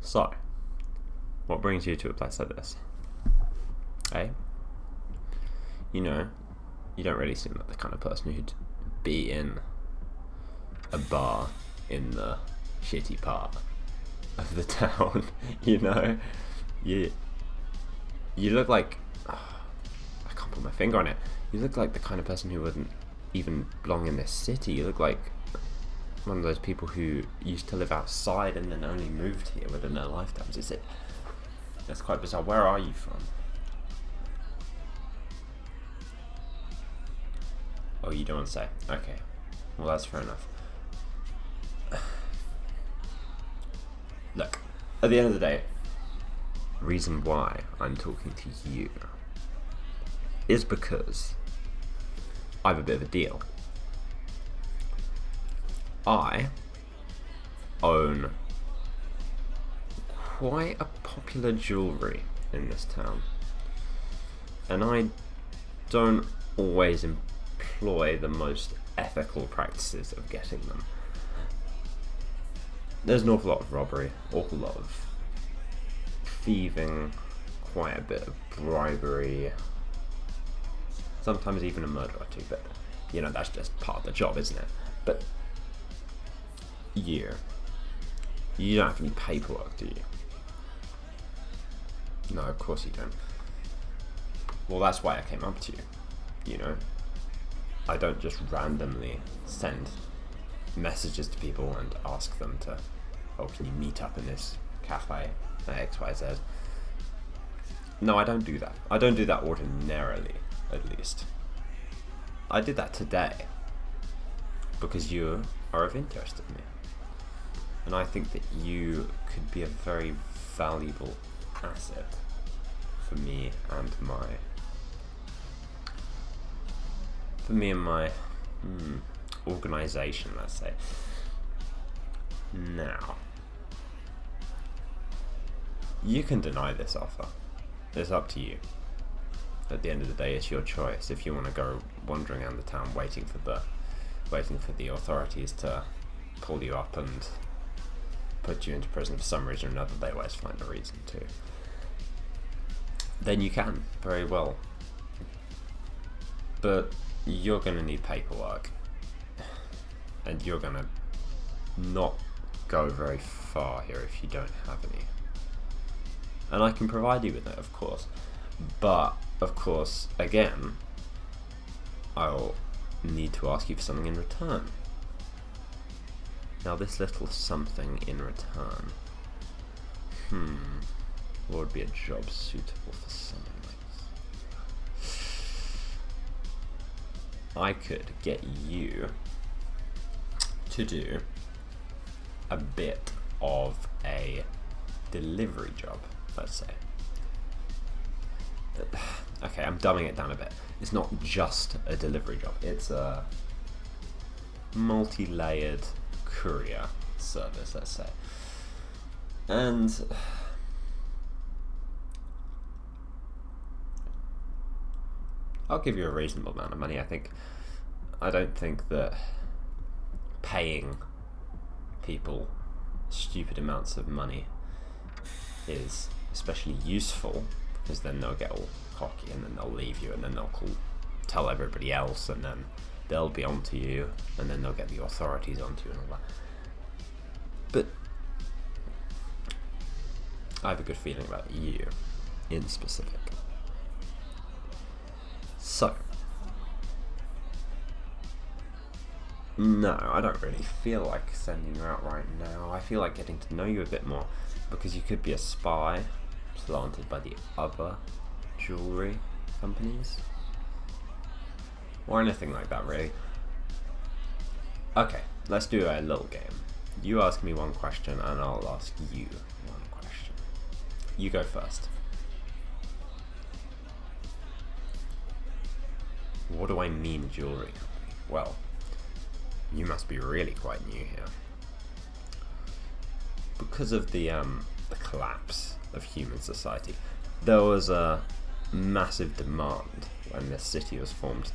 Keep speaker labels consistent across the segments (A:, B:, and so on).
A: So, what brings you to a place like this? Eh? You know, you don't really seem like the kind of person who'd be in a bar in the shitty part of the town. You know, you look like, I can't put my finger on it. You look like the kind of person who wouldn't even belong in this city. You look like one of those people who used to live outside and then only moved here within their lifetimes. Is it? That's quite bizarre. Where are you from? Oh, you don't want to say? Okay. Well, that's fair enough. Look, at the end of the day, the reason why I'm talking to you is because I have a bit of a deal. I own quite a popular jewellery in this town, and I don't always employ the most ethical practices of getting them. There's an awful lot of robbery, awful lot of thieving, quite a bit of bribery, sometimes even a murder or two, but you know, that's just part of the job, isn't it? But you don't have any paperwork, do you? No, of course you don't. Well, that's why I came up to you, you know? I don't just randomly send messages to people and ask them to, oh, can you meet up in this cafe at XYZ? No, I don't do that. I don't do that ordinarily, at least. I did that today because you are of interest to me. And I think that you could be a very valuable asset for me and my organization, let's say. Now, you can deny this offer. It's up to you. At the end of the day, it's your choice. If you want to go wandering around the town waiting for the authorities to pull you up and put you into prison for some reason or another, they always find a reason to, then you can, very well. But you're going to need paperwork, and you're going to not go very far here if you don't have any. And I can provide you with it, of course. But, of course, again, I'll need to ask you for something in return. Now, this little something in return. What would be a job suitable for someone like this? I could get you to do a bit of a delivery job, let's say. Okay, I'm dumbing it down a bit. It's not just a delivery job, it's a multi-layered courier service, let's say. And I'll give you a reasonable amount of money. I don't think that paying people stupid amounts of money is especially useful, because then they'll get all cocky and then they'll leave you and then they'll tell everybody else and then they'll be onto you and then they'll get the authorities onto you and all that. But I have a good feeling about you in specific. So, no, I don't really feel like sending you out right now. I feel like getting to know you a bit more, because you could be a spy planted by the other jewelry companies, or anything like that, really. Okay, let's do a little game. You ask me one question and I'll ask you one question. You go first. What do I mean, jewelry company? Well, you must be really quite new here. Because of the collapse of human society, there was a massive demand when this city was formed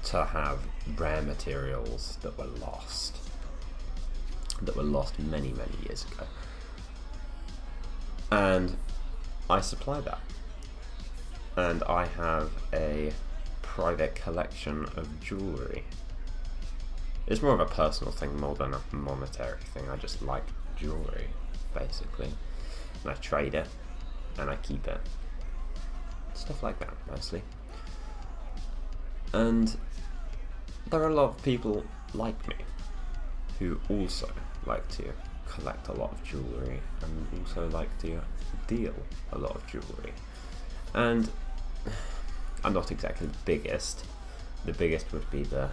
A: to have rare materials that were lost many, many years ago. and I supply that. And I have a private collection of jewellery. It's more of a personal thing more than a monetary thing. I just like jewellery, basically. And I trade it, and I keep it. Stuff like that, mostly. And there are a lot of people like me who also like to collect a lot of jewellery and also like to deal a lot of jewellery. And I'm not exactly the biggest. The biggest would be the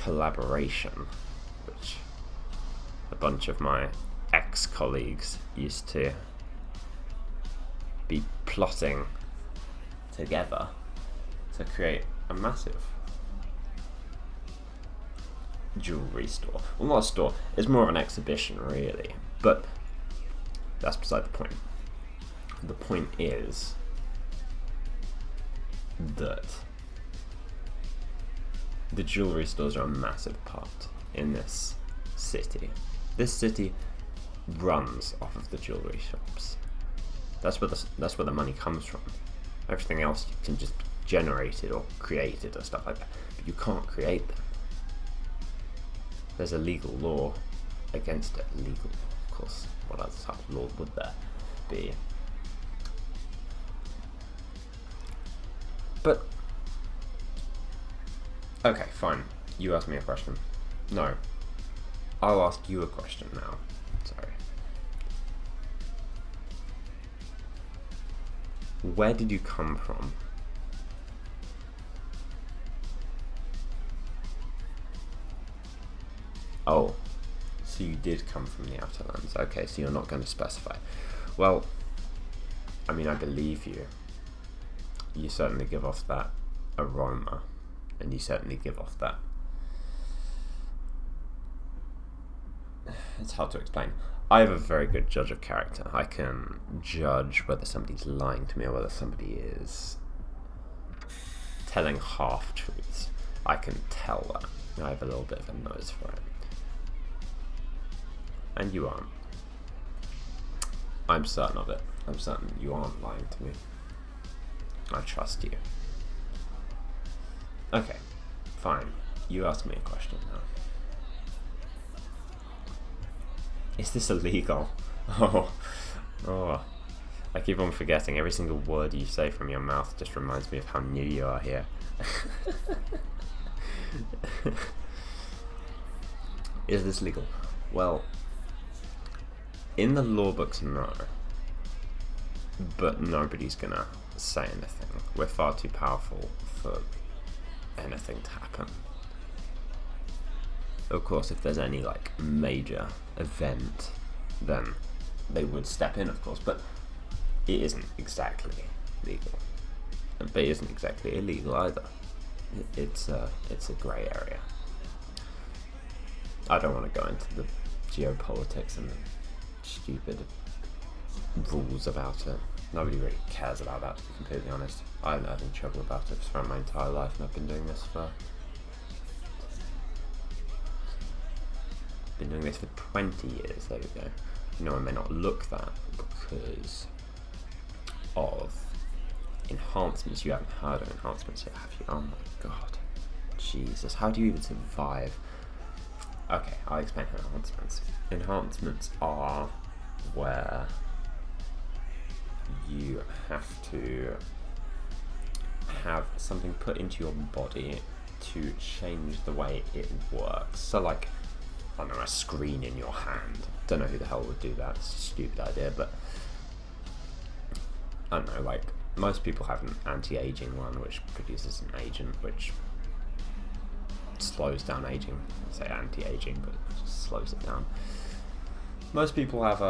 A: collaboration, which a bunch of my ex-colleagues used to be plotting together to create a massive jewellery store. Well, not a store, it's more of an exhibition really, but that's beside the point. The point is that the jewellery stores are a massive part in this city. This city runs off of the jewellery shops. That's where the money comes from. Everything else can just be generated or created or stuff like that, but you can't create them. There's a legal law against it. Legal, of course. What other type of law would there be? But okay, fine. You ask me a question. No, I'll ask you a question now. Sorry. Where did you come from? Oh, so you did come from the Outer Lands. Okay, so you're not going to specify. Well, I mean, I believe you. You certainly give off that aroma, and you certainly give off that. It's hard to explain. I have a very good judge of character. I can judge whether somebody's lying to me or whether somebody is telling half-truths. I can tell that. I have a little bit of a nose for it. And you aren't. I'm certain of it. I'm certain you aren't lying to me. I trust you. Okay, fine. You ask me a question now. Is this illegal? Oh. I keep on forgetting. Every single word you say from your mouth just reminds me of how new you are here. Is this legal? Well, in the law books, no. But nobody's gonna say anything. We're far too powerful for anything to happen. Of course, if there's any like major event, then they would step in, of course, but it isn't exactly legal. But it isn't exactly illegal either. It's a grey area. I don't want to go into the geopolitics and the stupid rules about it. Nobody really cares about that, to be completely honest. I haven't had any trouble about it throughout my entire life, and I've been doing this for 20 years. There we go. You know, I may not look that because of enhancements. You haven't heard of enhancements yet, have you? Oh my god. Jesus, how do you even survive? Okay, I'll explain enhancements. Enhancements are where you have to have something put into your body to change the way it works. So like, I don't know, a screen in your hand. Don't know who the hell would do that. It's a stupid idea, but I don't know, like, most people have an anti-aging one which produces an agent which slows down aging. I say anti-aging, but it just slows it down. Most people have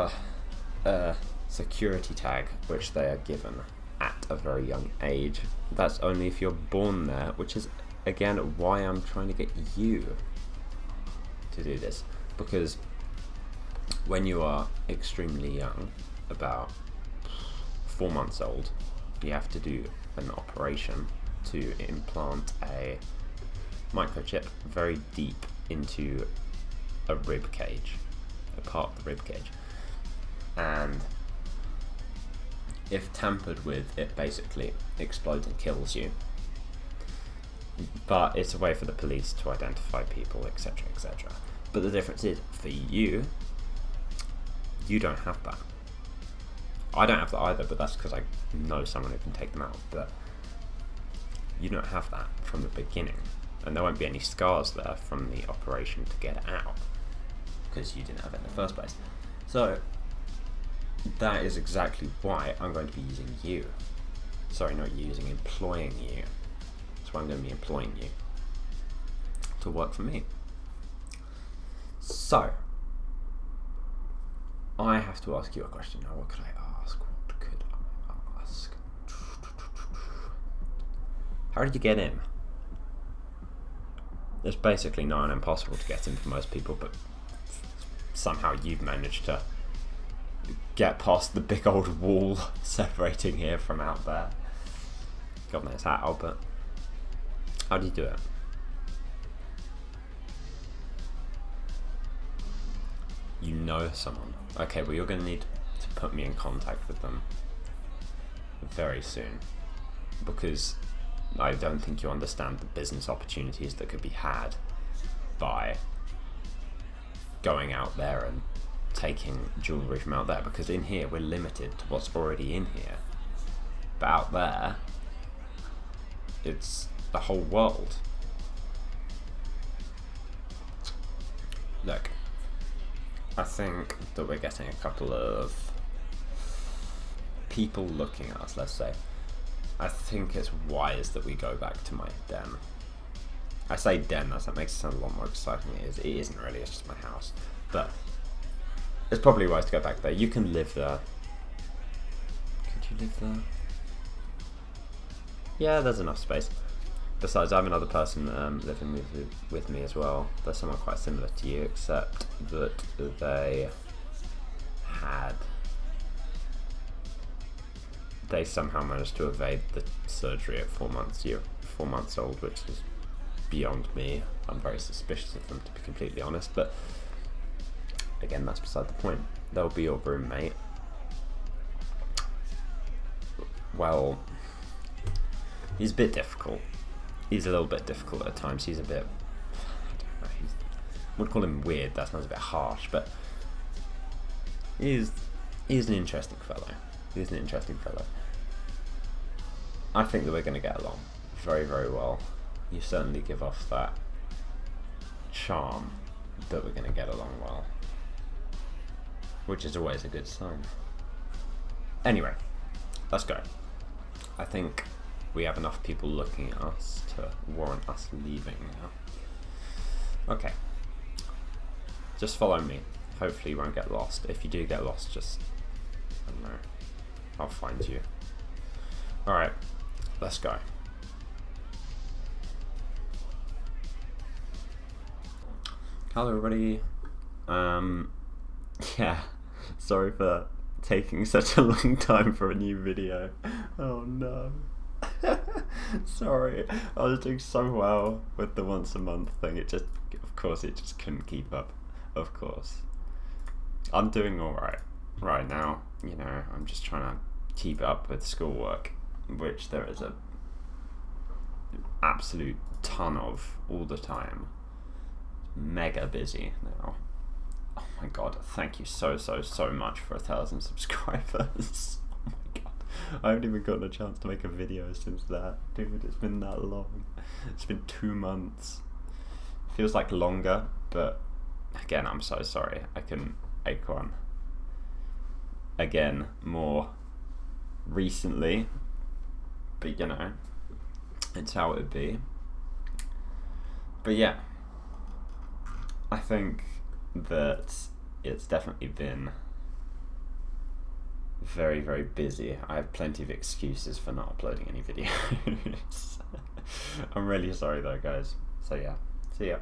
A: a security tag which they are given at a very young age. That's only if you're born there, which is again why I'm trying to get you to do this, because when you are extremely young, about 4 months old, you have to do an operation to implant a microchip very deep into a rib cage, a part of the rib cage, and if tampered with, it basically explodes and kills you. But it's a way for the police to identify people, etc., etc. But the difference is, for you, you don't have that. I don't have that either, but that's because I know someone who can take them out. But you don't have that from the beginning, and there won't be any scars there from the operation to get it out, because you didn't have it in the first place. So that is exactly why I'm going to be using you. Sorry, not using, employing you. That's why I'm going to be employing you to work for me. So I have to ask you a question now. What could I ask? What could I ask? How did you get in? It's basically nigh on impossible to get in for most people, but somehow you've managed to get past the big old wall separating here from out there. God knows how, but how do you do it? You know someone. Okay, well, you're going to need to put me in contact with them very soon, because I don't think you understand the business opportunities that could be had by going out there and taking jewellery from out there, because in here we're limited to what's already in here, but out there it's the whole world. Look, I think that we're getting a couple of people looking at us, let's say. I think it's wise that we go back to my den. I say den, that makes it sound a lot more exciting than it is. It isn't really, it's just my house. But it's probably wise to go back there. You can live there. Could you live there? Yeah, there's enough space. Besides, I have another person living with me as well. They're someone quite similar to you, except that they somehow managed to evade the surgery at 4 months old, which is beyond me. I'm very suspicious of them, to be completely honest, but again, that's beside the point. They'll be your roommate. Well, he's a bit difficult. He's a little bit difficult at times. He's a bit, I don't know, I would call him weird, that sounds a bit harsh, but he's an interesting fellow. He's an interesting fellow. I think that we're going to get along very, very well. You certainly give off that charm that we're going to get along well, which is always a good sign. Anyway, let's go. I think we have enough people looking at us to warrant us leaving now. Okay, just follow me. Hopefully you won't get lost. If you do get lost, just, I don't know, I'll find you. Alright, let's go. Hello everybody. Yeah, sorry for taking such a long time for a new video. Oh no. Sorry, I was doing so well with the once a month thing. It just couldn't keep up. Of course. I'm doing alright right now, you know, I'm just trying to keep up with schoolwork, which there is a absolute ton of all the time. Mega busy now. Oh my god, thank you so much for 1,000 subscribers. Oh my god, I haven't even gotten a chance to make a video since that. Dude, it's been that long. It's been 2 months. Feels like longer, but again, I'm so sorry. I couldn't make one again more recently, but you know, it's how it would be. But yeah, I think that it's definitely been very, very busy. I have plenty of excuses for not uploading any videos. I'm really sorry though, guys. So yeah, see ya.